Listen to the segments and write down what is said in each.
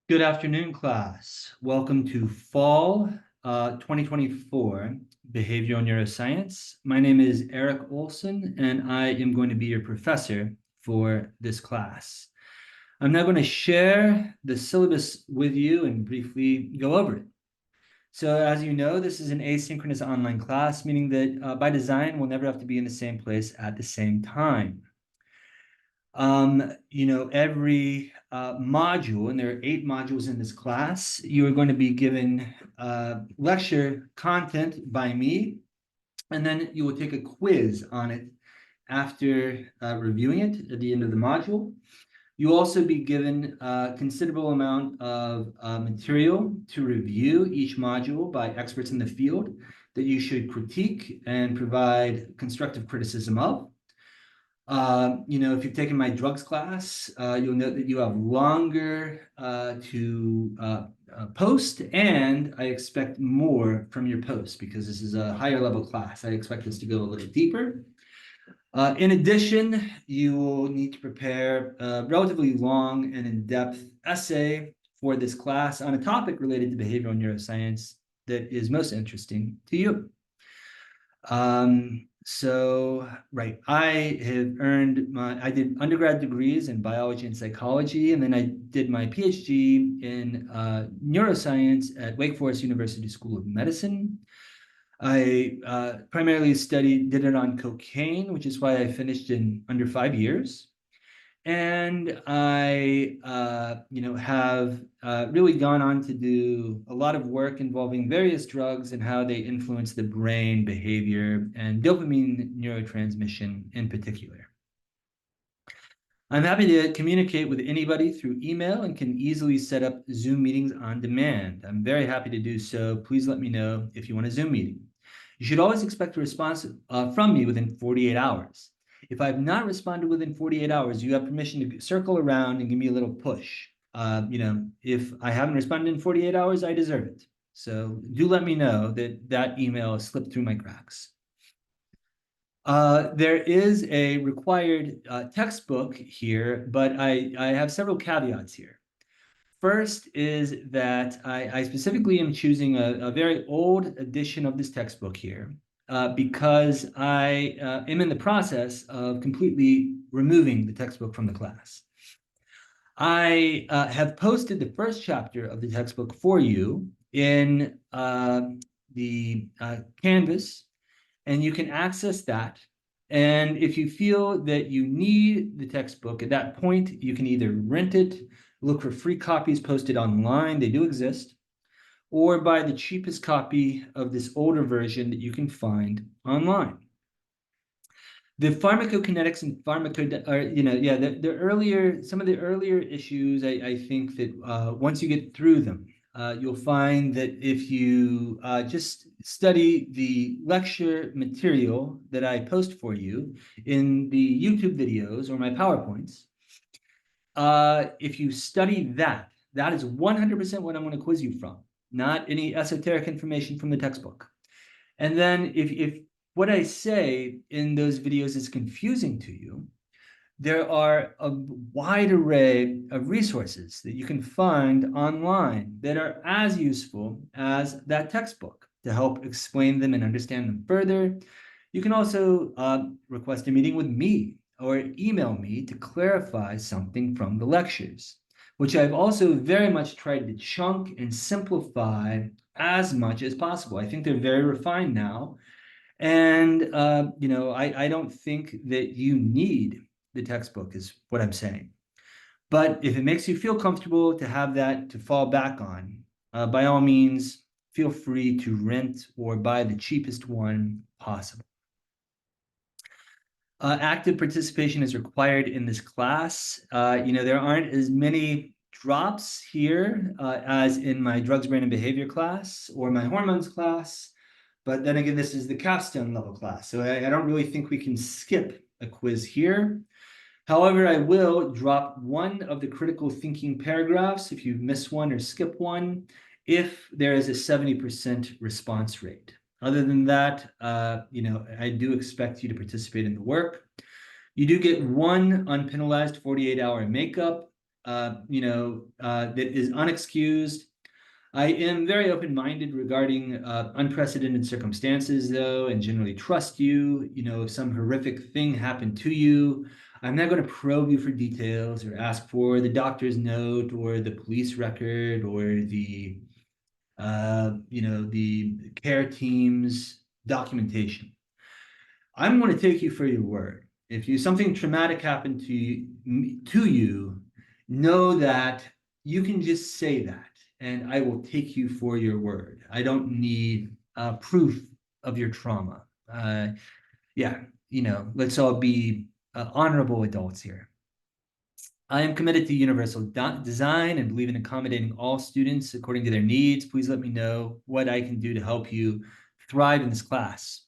Good afternoon, class. Welcome to Fall 2024 Behavioral Neuroscience. My name is Eric Olson, and I am going to be your professor for this class. I'm now going to share the syllabus with you and briefly go over it. So as you know, this is an asynchronous online class, meaning that by design, we'll never have to be in the same place at the same time. Every module, and there are 8 modules in this class, you are going to be given lecture content by me, and then you will take a quiz on it after reviewing it at the end of the module. You'll also be given a considerable amount of material to review each module by experts in the field that you should critique and provide constructive criticism of. If you've taken my drugs class, you'll note that you have longer to post, and I expect more from your posts because this is a higher level class. I expect this to go a little deeper. In addition, you will need to prepare a relatively long and in-depth essay for this class on a topic related to behavioral neuroscience that is most interesting to you. I did undergrad degrees in biology and psychology, and then I did my PhD in neuroscience at Wake Forest University School of Medicine. I primarily did it on cocaine, which is why I finished in under 5 years. And I, have really gone on to do a lot of work involving various drugs and how they influence the brain behavior and dopamine neurotransmission in particular. I'm happy to communicate with anybody through email and can easily set up Zoom meetings on demand. I'm very happy to do so. Please let me know if you want a Zoom meeting. You should always expect a response from me within 48 hours. If I have not responded within 48 hours, you have permission to circle around and give me a little push. If I haven't responded in 48 hours, I deserve it. So do let me know that email slipped through my cracks. There is a required textbook here, but I have several caveats here. First is that I specifically am choosing a very old edition of this textbook here because I am in the process of completely removing the textbook from the class. I have posted the first chapter of the textbook for you in the Canvas, and you can access that. And if you feel that you need the textbook, at that point, you can either rent it, look for free copies posted online, they do exist, or buy the cheapest copy of this older version that you can find online. The pharmacokinetics and some of the earlier issues, I think that once you get through them, you'll find that if you just study the lecture material that I post for you in the YouTube videos or my PowerPoints, if you study that is 100% what I'm going to quiz you from, not any esoteric information from the textbook. And then if what I say in those videos is confusing to you, there are a wide array of resources that you can find online that are as useful as that textbook to help explain them and understand them further. You can also request a meeting with me or email me to clarify something from the lectures, which I've also very much tried to chunk and simplify as much as possible. I think they're very refined now. And, I don't think that you need the textbook is what I'm saying. But if it makes you feel comfortable to have that to fall back on, by all means, feel free to rent or buy the cheapest one possible. Active participation is required in this class. There aren't as many drops here as in my drugs, brain, and behavior class or my hormones class. But then again, this is the capstone level class. So I don't really think we can skip a quiz here. However, I will drop one of the critical thinking paragraphs if you miss one or skip one, if there is a 70% response rate. Other than that, I do expect you to participate in the work. You do get one unpenalized 48-hour makeup. that is unexcused. I am very open-minded regarding unprecedented circumstances, though, and generally trust you. If some horrific thing happened to you, I'm not going to probe you for details or ask for the doctor's note or the police record or the care team's documentation. I'm going to take you for your word. If something traumatic happened to you, know that you can just say that, and I will take you for your word. I don't need proof of your trauma. Let's all be honorable adults here. I am committed to universal design and believe in accommodating all students according to their needs. Please let me know what I can do to help you thrive in this class.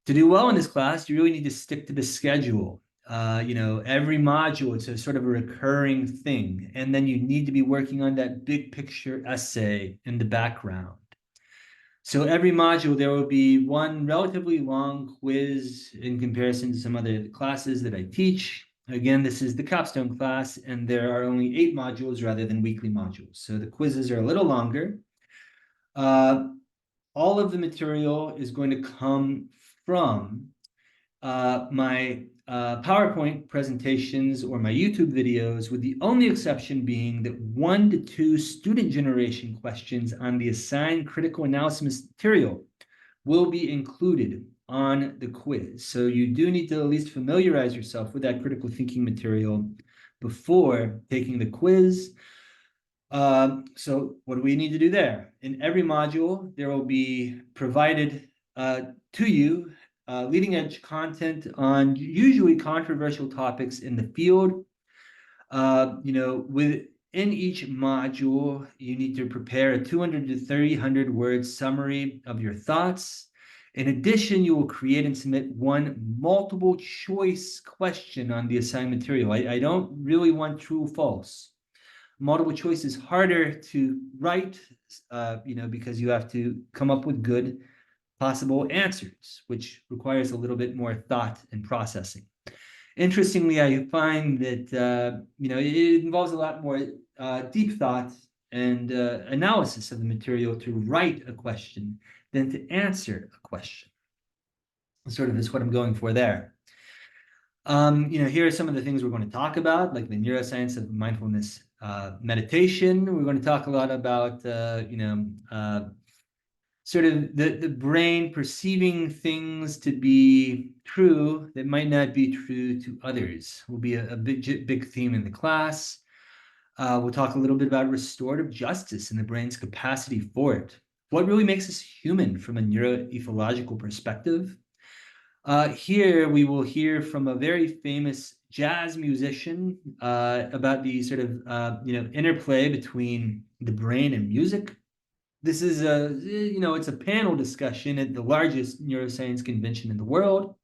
To do well in this class, you really need to stick to the schedule. Every module, it's a sort of a recurring thing. And then you need to be working on that big picture essay in the background. So every module, there will be one relatively long quiz in comparison to some other classes that I teach. Again, this is the capstone class, and there are only 8 modules rather than weekly modules. So the quizzes are a little longer. All of the material is going to come from my PowerPoint presentations or my YouTube videos, with the only exception being that 1 to 2 student generation questions on the assigned critical analysis material will be included on the quiz. So you do need to at least familiarize yourself with that critical thinking material before taking the quiz. So what do we need to do there? In every module, there will be provided to you leading edge content on usually controversial topics in the field. Within each module, you need to prepare a 200 to 300 word summary of your thoughts. In addition, you will create and submit one multiple choice question on the assigned material. I don't really want true or false. Multiple choice is harder to write, because you have to come up with good possible answers, which requires a little bit more thought and processing. Interestingly, I find that it involves a lot more deep thought and analysis of the material to write a question than to answer a question. Sort of is what I'm going for there. Here are some of the things we're going to talk about, like the neuroscience of mindfulness meditation. We're going to talk a lot about sort of the brain perceiving things to be true that might not be true to others. Will be a big theme in the class. We'll talk a little bit about restorative justice and the brain's capacity for it. What really makes us human from a neuroethological perspective. Here we will hear from a very famous jazz musician about the sort of interplay between the brain and music. This is it's a panel discussion at the largest neuroscience convention in the world.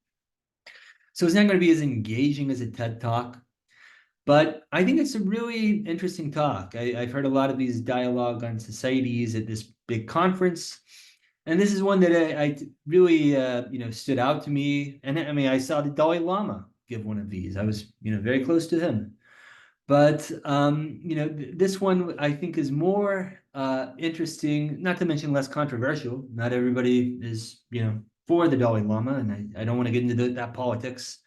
So it's not going to be as engaging as a TED Talk, but I think it's a really interesting talk. I've heard a lot of these dialogue on societies at this big conference, and this is one that I really stood out to me. And I mean, I saw the Dalai Lama give one of these. I was very close to him. But this one I think is more interesting, not to mention less controversial. Not everybody is for the Dalai Lama, and I don't want to get into that politics.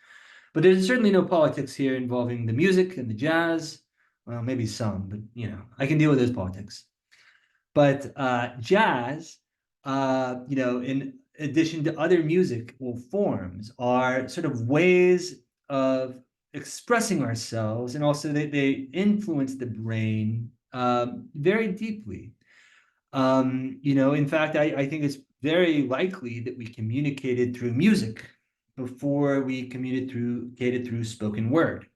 But there's certainly no politics here involving the music and the jazz. Well, maybe some, but I can deal with those politics. But jazz, in addition to other musical forms, are sort of ways of expressing ourselves, and also they influence the brain very deeply. In fact, I think it's very likely that we communicated through music before we communicated through spoken word.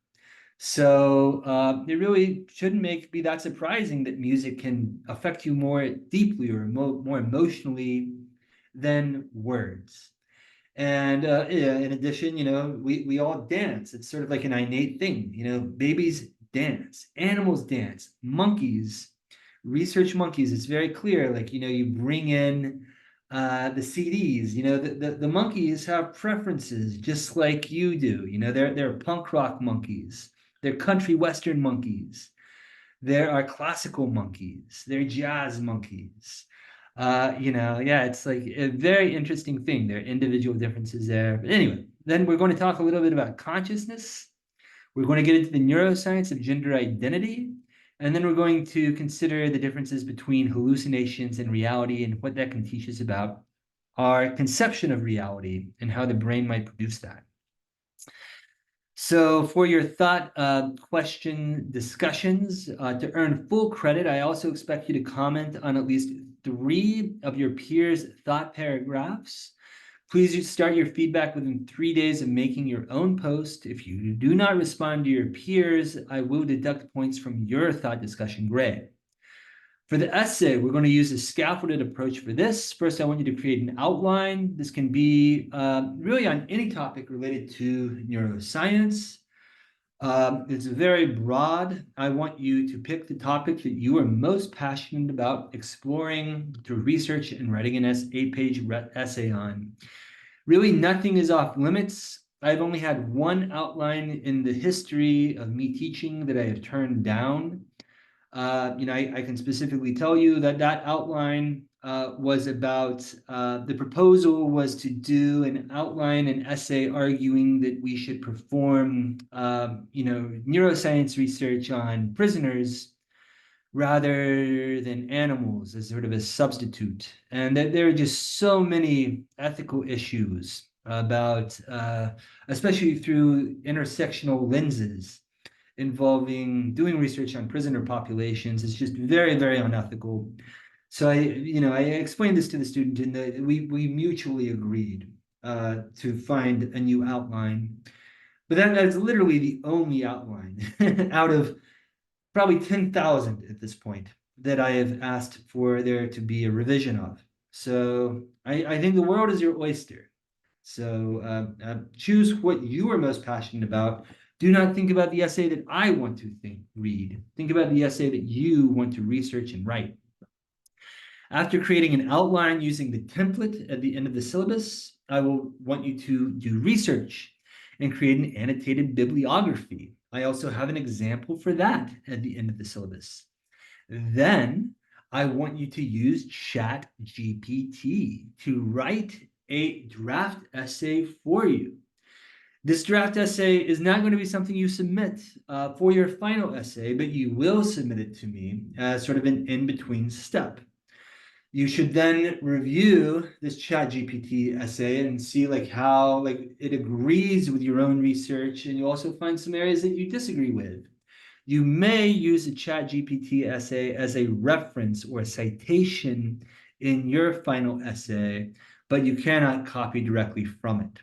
So it really shouldn't be that surprising that music can affect you more deeply or more emotionally than words. And in addition, we all dance. It's sort of like an innate thing. Babies dance, animals dance, monkeys, research monkeys. It's very clear. Like you bring in the CDs. The monkeys have preferences just like you do. They're punk rock monkeys, There are country western monkeys. There are classical monkeys. There are jazz monkeys. Yeah, it's like a very interesting thing. There are individual differences there. But anyway, then we're going to talk a little bit about consciousness. We're going to get into the neuroscience of gender identity. And then we're going to consider the differences between hallucinations and reality and what that can teach us about our conception of reality and how the brain might produce that. So for your thought question discussions, to earn full credit, I also expect you to comment on at least 3 of your peers' thought paragraphs. Please start your feedback within 3 days of making your own post. If you do not respond to your peers, I will deduct points from your thought discussion grade. For the essay, we're going to use a scaffolded approach for this. First, I want you to create an outline. This can be really on any topic related to neuroscience. It's very broad. I want you to pick the topic that you are most passionate about exploring through research and writing an 8-page essay on. Really, nothing is off limits. I've only had one outline in the history of me teaching that I have turned down. I can specifically tell you that that outline was about, the proposal was to do an outline, an essay arguing that we should perform, neuroscience research on prisoners rather than animals as sort of a substitute. And that there are just so many ethical issues about, especially through intersectional lenses, involving doing research on prisoner populations is just very, very unethical. So I explained this to the student, and we mutually agreed to find a new outline. But that's literally the only outline out of probably 10,000 at this point that I have asked for there to be a revision of. So I think the world is your oyster. So choose what you are most passionate about. Do not think about the essay that I want to read. Think about the essay that you want to research and write. After creating an outline using the template at the end of the syllabus, I will want you to do research and create an annotated bibliography. I also have an example for that at the end of the syllabus. Then I want you to use ChatGPT to write a draft essay for you. This draft essay is not going to be something you submit for your final essay, but you will submit it to me as sort of an in-between step. You should then review this ChatGPT essay and see how it agrees with your own research, and you also find some areas that you disagree with. You may use a ChatGPT essay as a reference or a citation in your final essay, but you cannot copy directly from it.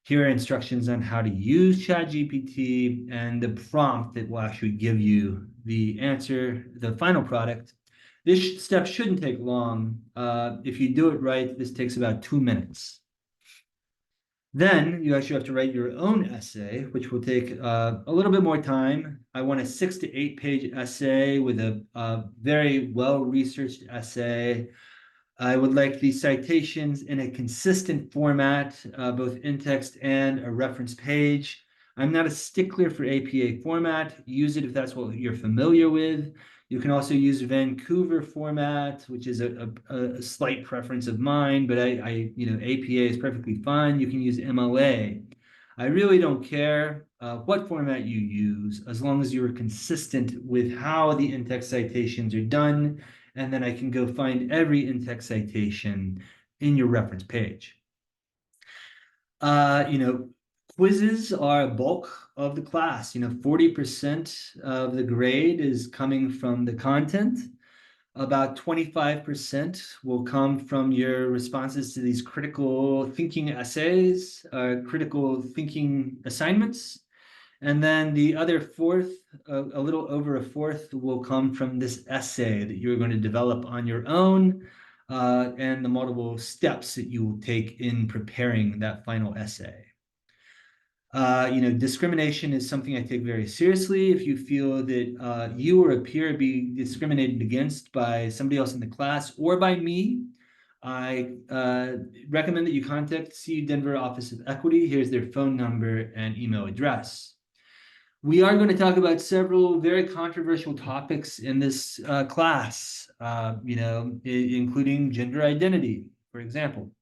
Here are instructions on how to use ChatGPT and the prompt that will actually give you the answer, the final product. This step shouldn't take long. If you do it right, this takes about 2 minutes. Then you actually have to write your own essay, which will take a little bit more time. I want a 6 to 8 page essay with a very well-researched essay. I would like the citations in a consistent format, both in text and a reference page. I'm not a stickler for APA format. Use it if that's what you're familiar with. You can also use Vancouver format, which is a slight preference of mine, but APA is perfectly fine. You can use MLA. I really don't care what format you use, as long as you're consistent with how the in-text citations are done, and then I can go find every in-text citation in your reference page. Quizzes are a bulk of the class. 40% of the grade is coming from the content. About 25% will come from your responses to these critical thinking essays, critical thinking assignments. And then the other fourth, a little over a fourth, will come from this essay that you're going to develop on your own, and the multiple steps that you will take in preparing that final essay. Discrimination is something I take very seriously. If you feel that you or a peer be discriminated against by somebody else in the class or by me, I recommend that you contact CU Denver Office of Equity. Here's their phone number and email address. We are going to talk about several very controversial topics in this class, including gender identity, for example.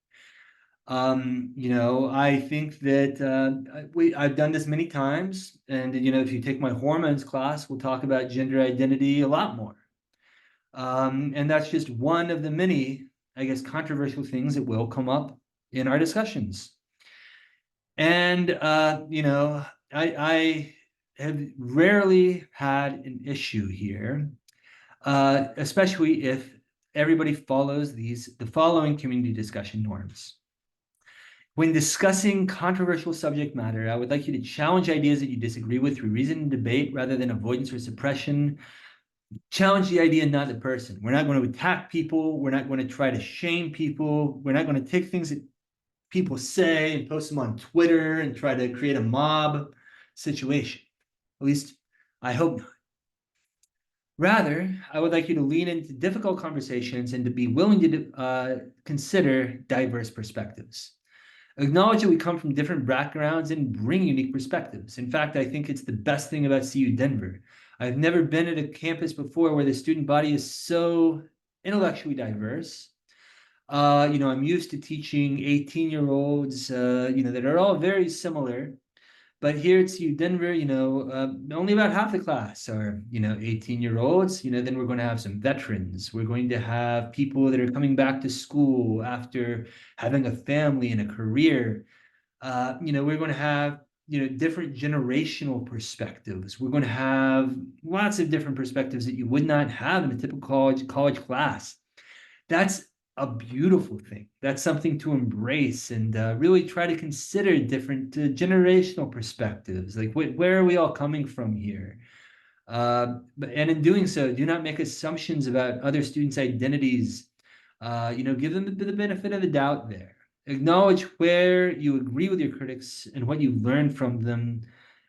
I think that I've done this many times, and if you take my hormones class, we'll talk about gender identity a lot more. And that's just one of the many, I guess, controversial things that will come up in our discussions. And I have rarely had an issue here, especially if everybody follows the following community discussion norms. When discussing controversial subject matter, I would like you to challenge ideas that you disagree with through reason and debate rather than avoidance or suppression. Challenge the idea, not the person. We're not going to attack people. We're not going to try to shame people. We're not going to take things that people say and post them on Twitter and try to create a mob situation. At least I hope not. Rather, I would like you to lean into difficult conversations and to be willing to consider diverse perspectives. Acknowledge that we come from different backgrounds and bring unique perspectives. In fact, I think it's the best thing about CU Denver. I've never been at a campus before where the student body is so intellectually diverse. I'm used to teaching 18-year-olds, that are all very similar. But here at CU Denver, only about half the class are, 18-year-olds. Then we're going to have some veterans. We're going to have people that are coming back to school after having a family and a career. We're going to have, different generational perspectives. We're going to have lots of different perspectives that you would not have in a typical college class. That's a beautiful thing. That's something to embrace and really try to consider different generational perspectives. Like, where are we all coming from here? And in doing so, do not make assumptions about other students' identities. Give them the benefit of the doubt there. Acknowledge where you agree with your critics and what you learned from them,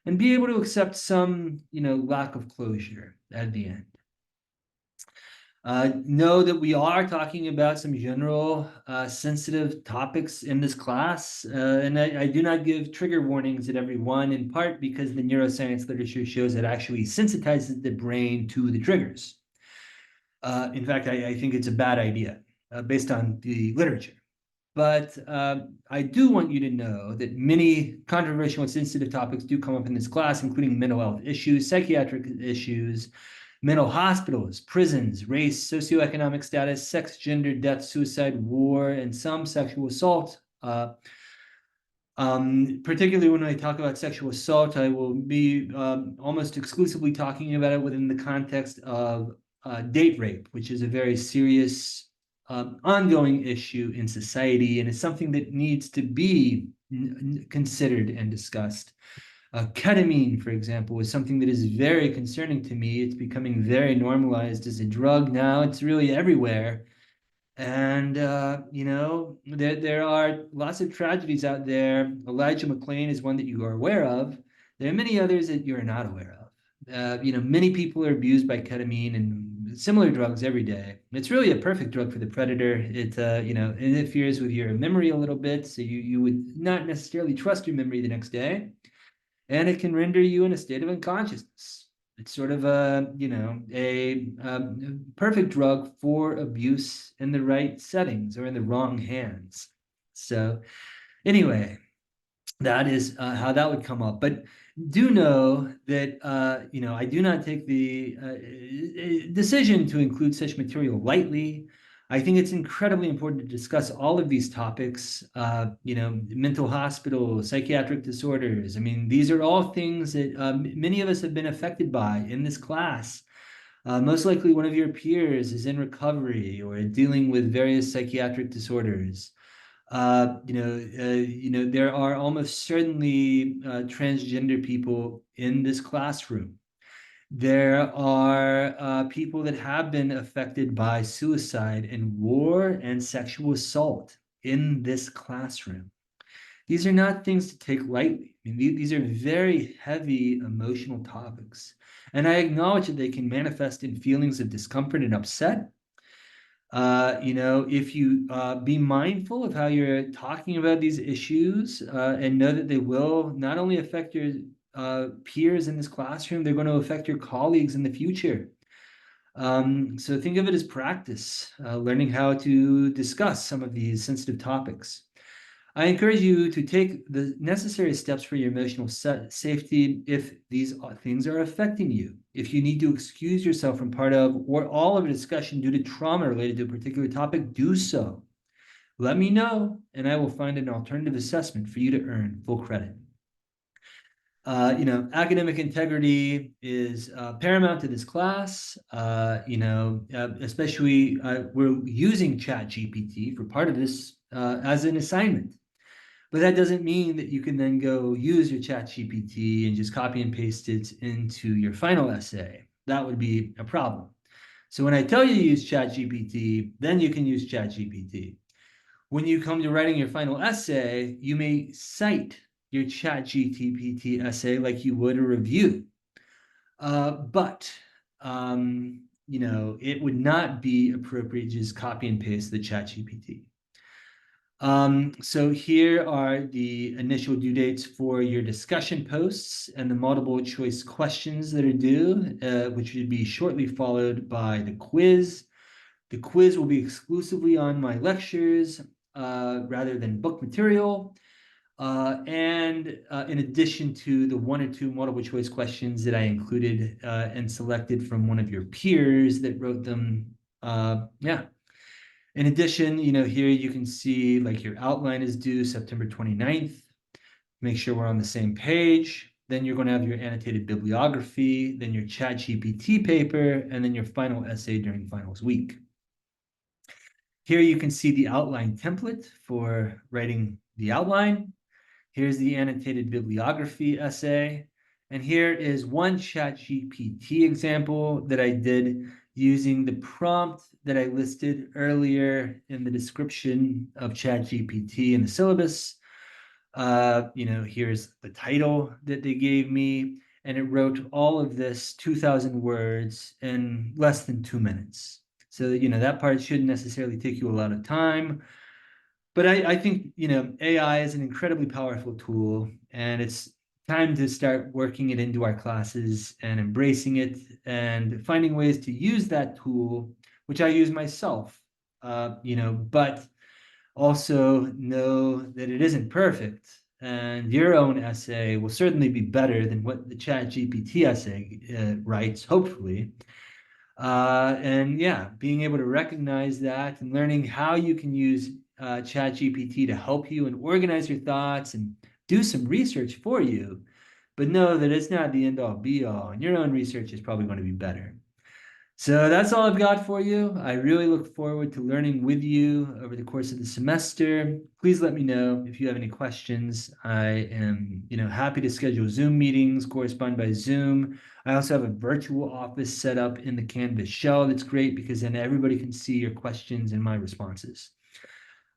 and be able to accept some, lack of closure at the end. Know that we are talking about some general sensitive topics in this class, and I do not give trigger warnings at every one, in part because the neuroscience literature shows it actually sensitizes the brain to the triggers. In fact, I think it's a bad idea based on the literature. But I do want you to know that many controversial and sensitive topics do come up in this class, including mental health issues, psychiatric issues, mental hospitals, prisons, race, socioeconomic status, sex, gender, death, suicide, war, and some sexual assault. Particularly when I talk about sexual assault, I will be almost exclusively talking about it within the context of date rape, which is a very serious ongoing issue in society, and it's something that needs to be considered and discussed. Ketamine, for example, is something that is very concerning to me. It's becoming very normalized as a drug now. It's really everywhere. And, there are lots of tragedies out there. Elijah McClain is one that you are aware of. There are many others that you're not aware of. Many people are abused by ketamine and similar drugs every day. It's really a perfect drug for the predator. It, interferes with your memory a little bit, so you would not necessarily trust your memory the next day. And it can render you in a state of unconsciousness. It's sort of a perfect drug for abuse in the right settings or in the wrong hands. So anyway, that is how that would come up. But do know that, I do not take the decision to include such material lightly. I think it's incredibly important to discuss all of these topics, mental hospital, psychiatric disorders. I mean, these are all things that many of us have been affected by in this class. Most likely one of your peers is in recovery or dealing with various psychiatric disorders. There are almost certainly transgender people in this classroom. There are people that have been affected by suicide and war and sexual assault in this classroom. These are not things to take lightly. I mean, these are very heavy emotional topics. And I acknowledge that they can manifest in feelings of discomfort and upset. If you be mindful of how you're talking about these issues and know that they will not only affect your peers in this classroom. They're going to affect your colleagues in the future. So think of it as practice, learning how to discuss some of these sensitive topics. I encourage you to take the necessary steps for your emotional safety if these things are affecting you. If you need to excuse yourself from part of or all of a discussion due to trauma related to a particular topic, do so. Let me know, and I will find an alternative assessment for you to earn full credit. Academic integrity is paramount to this class. Especially we're using ChatGPT for part of this as an assignment. But that doesn't mean that you can then go use your ChatGPT and just copy and paste it into your final essay. That would be a problem. So when I tell you to use ChatGPT, then you can use ChatGPT. When you come to writing your final essay, you may cite your ChatGPT essay like you would a review. But it would not be appropriate to just copy and paste the ChatGPT. So here are the initial due dates for your discussion posts and the multiple choice questions that are due, which would be shortly followed by the quiz. The quiz will be exclusively on my lectures rather than book material. And in addition to the 1 or 2 multiple choice questions that I included and selected from one of your peers that wrote them. In addition, here you can see like your outline is due September 29th. Make sure we're on the same page. Then you're going to have your annotated bibliography, then your ChatGPT paper, and then your final essay during finals week. Here you can see the outline template for writing the outline. Here's the annotated bibliography essay. And here is one ChatGPT example that I did using the prompt that I listed earlier in the description of ChatGPT in the syllabus. Here's the title that they gave me, and it wrote all of this 2,000 words in less than 2 minutes. So, that part shouldn't necessarily take you a lot of time. But I think, AI is an incredibly powerful tool, and it's time to start working it into our classes and embracing it and finding ways to use that tool, which I use myself, but also know that it isn't perfect. And your own essay will certainly be better than what the ChatGPT essay writes, hopefully. Being able to recognize that and learning how you can use ChatGPT to help you and organize your thoughts and do some research for you, but know that it's not the end-all be-all, and your own research is probably going to be better. So that's all I've got for you. I really look forward to learning with you over the course of the semester. Please let me know if you have any questions. I am, happy to schedule Zoom meetings, correspond by Zoom. I also have a virtual office set up in the Canvas shell. That's great because then everybody can see your questions and my responses.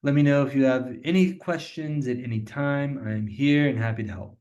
Let me know if you have any questions at any time. I'm here and happy to help.